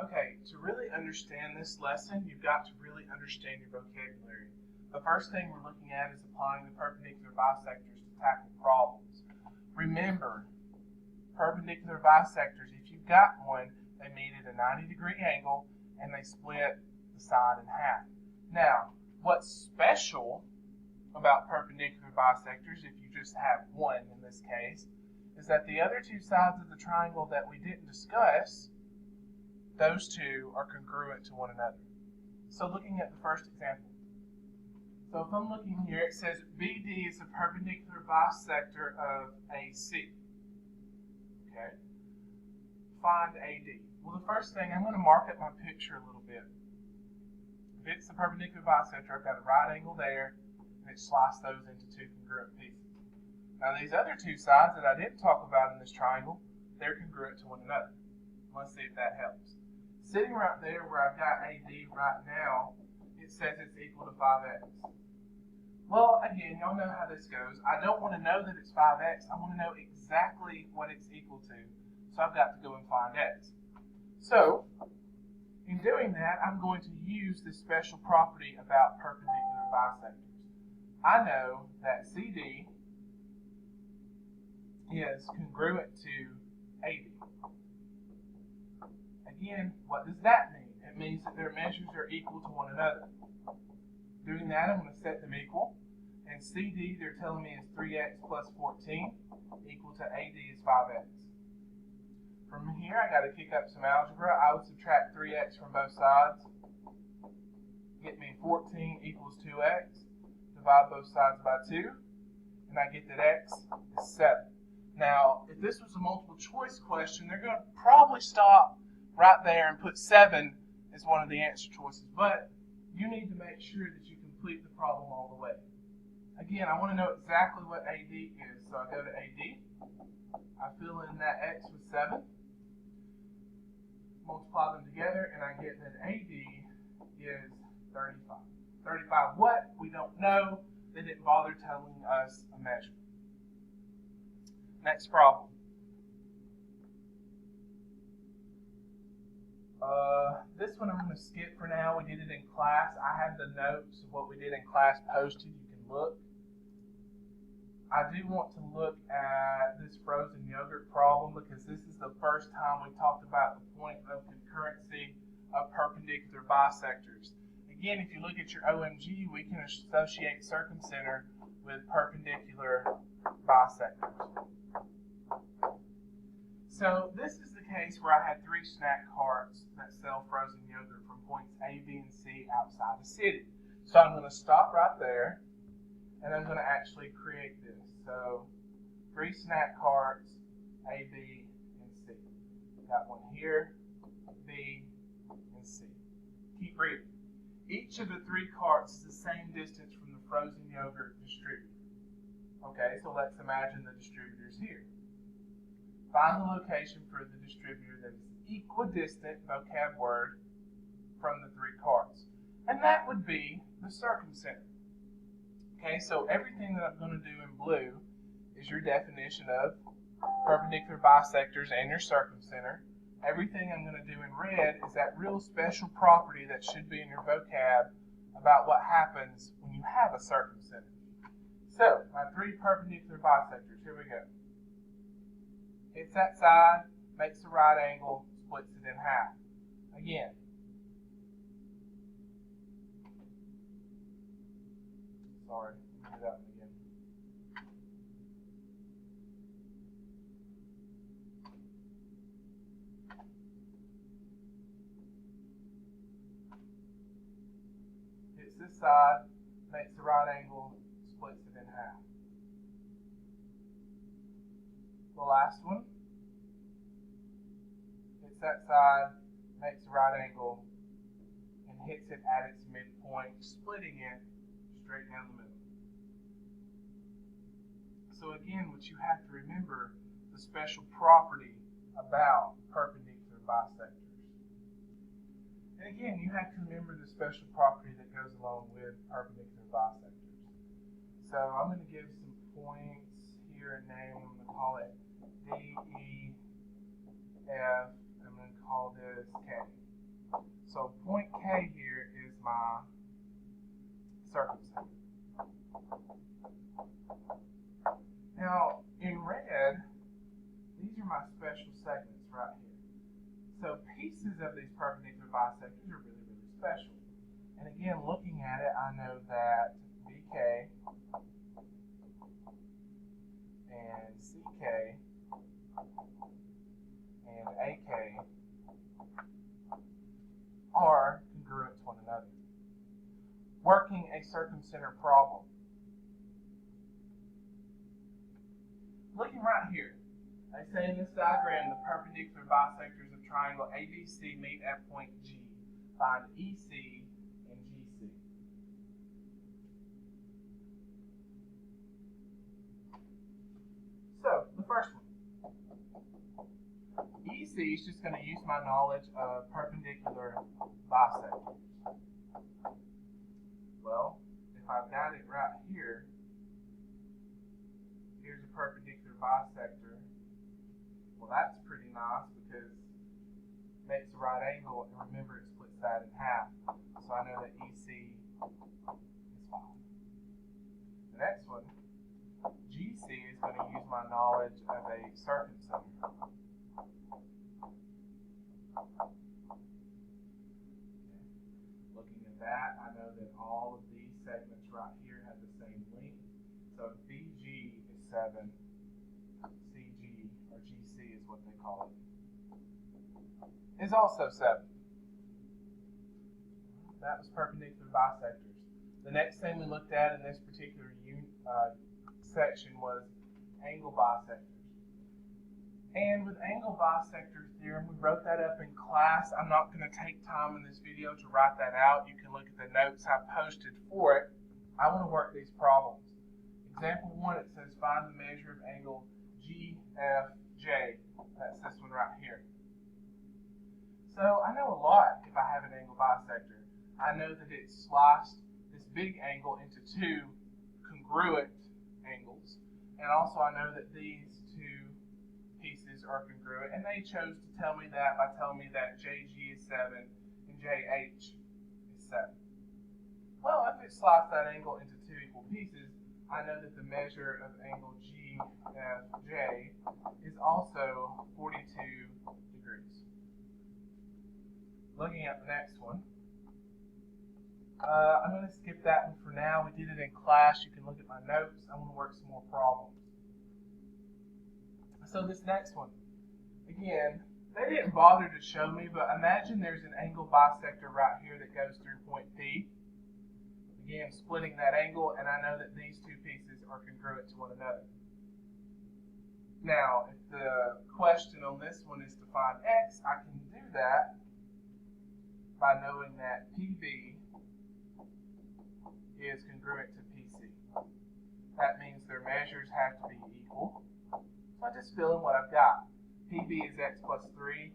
Okay, to really understand this lesson, you've got to really understand your vocabulary. The first thing we're looking at is applying the perpendicular bisectors to tackle problems. Remember, perpendicular bisectors, if you've got one, they meet at a 90-degree angle and they split the side in half. Now, what's special about perpendicular bisectors, if you just have one in this case, is that the other two sides of the triangle that we didn't discuss, those two are congruent to one another. So looking at the first example. So if I'm looking here, it says BD is a perpendicular bisector of AC. Okay. Find AD. Well, the first thing, I'm going to mark up my picture a little bit. If it's a perpendicular bisector, I've got a right angle there, and it sliced those into two congruent pieces. Now these other two sides that I didn't talk about in this triangle, they're congruent to one another. Let's see if that helps. Sitting right there where I've got AD right now, it says it's equal to 5x. Well, again, y'all know how this goes. I don't want to know that it's 5x. I want to know exactly what it's equal to. So I've got to go and find x. So, in doing that, I'm going to use this special property about perpendicular bisectors. I know that CD is congruent to AD. Again, what does that mean? It means that their measures are equal to one another. Doing that, I'm going to set them equal. And CD, they're telling me is 3x plus 14 equal to AD is 5x. From here, I got to kick up some algebra. I would subtract 3x from both sides. Get me 14 equals 2x. Divide both sides by 2. And I get that x is 7. Now, if this was a multiple choice question, they're going to probably stop right there and put 7 as one of the answer choices. But you need to make sure that you complete the problem all the way. Again, I want to know exactly what AD is. So I go to AD. I fill in that x with 7. Multiply them together, and I get that AD is 35. 35 what? We don't know. They didn't bother telling us a measurement. Next problem. This one I'm going to skip for now. We did it in class. I have the notes of what we did in class posted. You can look. I do want to look at this frozen yogurt problem because this is the first time we talked about the point of concurrency of perpendicular bisectors. Again, if you look at your OMG, we can associate circumcenter with perpendicular bisectors. So this is the case where I had 3 snack carts that sell frozen yogurt from points A, B, and C outside the city. So I'm going to stop right there, and I'm going to actually create this. So 3 snack carts, A, B, and C. Got one here, B, and C. Keep reading. Each of the 3 carts is the same distance from the frozen yogurt distributor. Okay, so let's imagine the distributor's here. Find the location for the distributor that is equidistant, vocab word, from the 3 carts. And that would be the circumcenter. Okay, so everything that I'm going to do in blue is your definition of perpendicular bisectors and your circumcenter. Everything I'm going to do in red is that real special property that should be in your vocab about what happens when you have a circumcenter. So, my 3 perpendicular bisectors, here we go. Hits that side, makes a right angle, splits it in half. Again. Sorry, let me do that one again. Hits this side, makes a right angle, splits it in half. The last one, hits that side, makes a right angle, and hits it at its midpoint, splitting it straight down the middle. So again, what you have to remember, the special property about perpendicular bisectors. And again, you have to remember the special property that goes along with perpendicular bisectors. So I'm going to give some points here and name. I'm going to call it D, E, F. I'm going to call this K. So point K here is my circumcenter. Now, in red, these are my special segments right here. So pieces of these perpendicular bisectors are really, really special. And again, looking at it, I know that BK and CK and AK are congruent to one another. Working a circumcenter problem. Looking right here, they say in this diagram the perpendicular bisectors of triangle ABC meet at point G. Find EC and GC. So, the first one. EC is just going to use my knowledge of perpendicular bisectors. Well, if I've got it right here, here's a perpendicular bisector. Well, that's pretty nice because it makes a right angle, and remember it splits that in half. So I know that EC is fine. The next one, GC, is going to use my knowledge of a circumcenter. Looking at that, I know that all of these segments right here have the same length. So BG is 7, CG, or GC is what they call it, is also 7. That was perpendicular bisectors. The next thing we looked at in this particular section was angle bisectors. And with angle bisector theorem, we wrote that up in class. I'm not going to take time in this video to write that out. You can look at the notes I posted for it. I want to work these problems. Example 1, it says find the measure of angle GFJ. That's this one right here. So I know a lot if I have an angle bisector. I know that it sliced this big angle into two congruent angles. And also I know that these two pieces are congruent. And they chose to tell me that by telling me that JG is 7 and JH is 7. Well, if it sliced that angle into two equal pieces, I know that the measure of angle GFJ is also 42 degrees. Looking at the next one, I'm going to skip that one for now. We did it in class. You can look at my notes. I want to work some more problems. So this next one, again, they didn't bother to show me, but imagine there's an angle bisector right here that goes through point P. Again, splitting that angle, and I know that these two pieces are congruent to one another. Now, if the question on this one is to find X, I can do that by knowing that PB is congruent to PC. That means their measures have to be equal. So I just fill in what I've got. PB is X plus 3,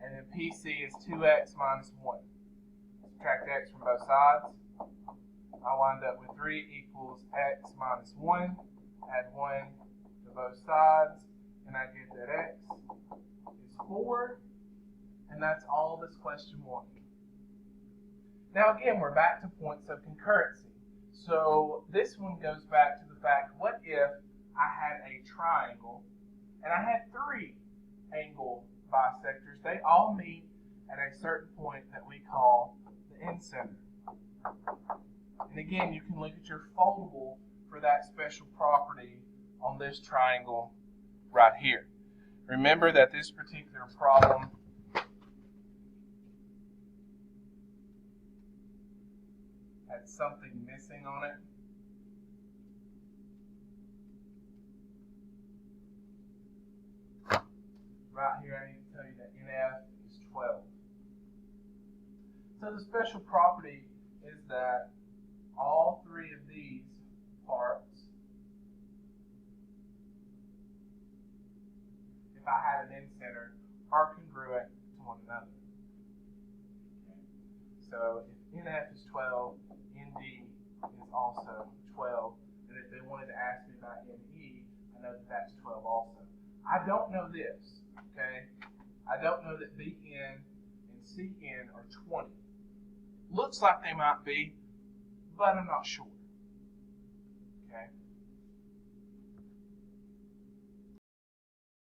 and then PC is 2X minus 1. Subtract X from both sides. I wind up with 3 equals X minus 1. Add 1 to both sides, and I get that X is 4, and that's all this question wanted. Now again, we're back to points of concurrency. So this one goes back to the fact, what if I had a triangle and I had 3 angle bisectors? They all meet at a certain point that we call the incenter. And again, you can look at your foldable for that special property on this triangle right here. Remember that this particular problem had something missing on it. Right here, I need to tell you that NF is 12. So the special property is that all 3 of these parts, if I had an incenter, are congruent to one another. Okay. So if NF is 12, ND is also 12. And if they wanted to ask me about NE, I know that that's 12 also. I don't know this, okay? I don't know that BN and CN are 20. Looks like they might be, but I'm not sure. Okay.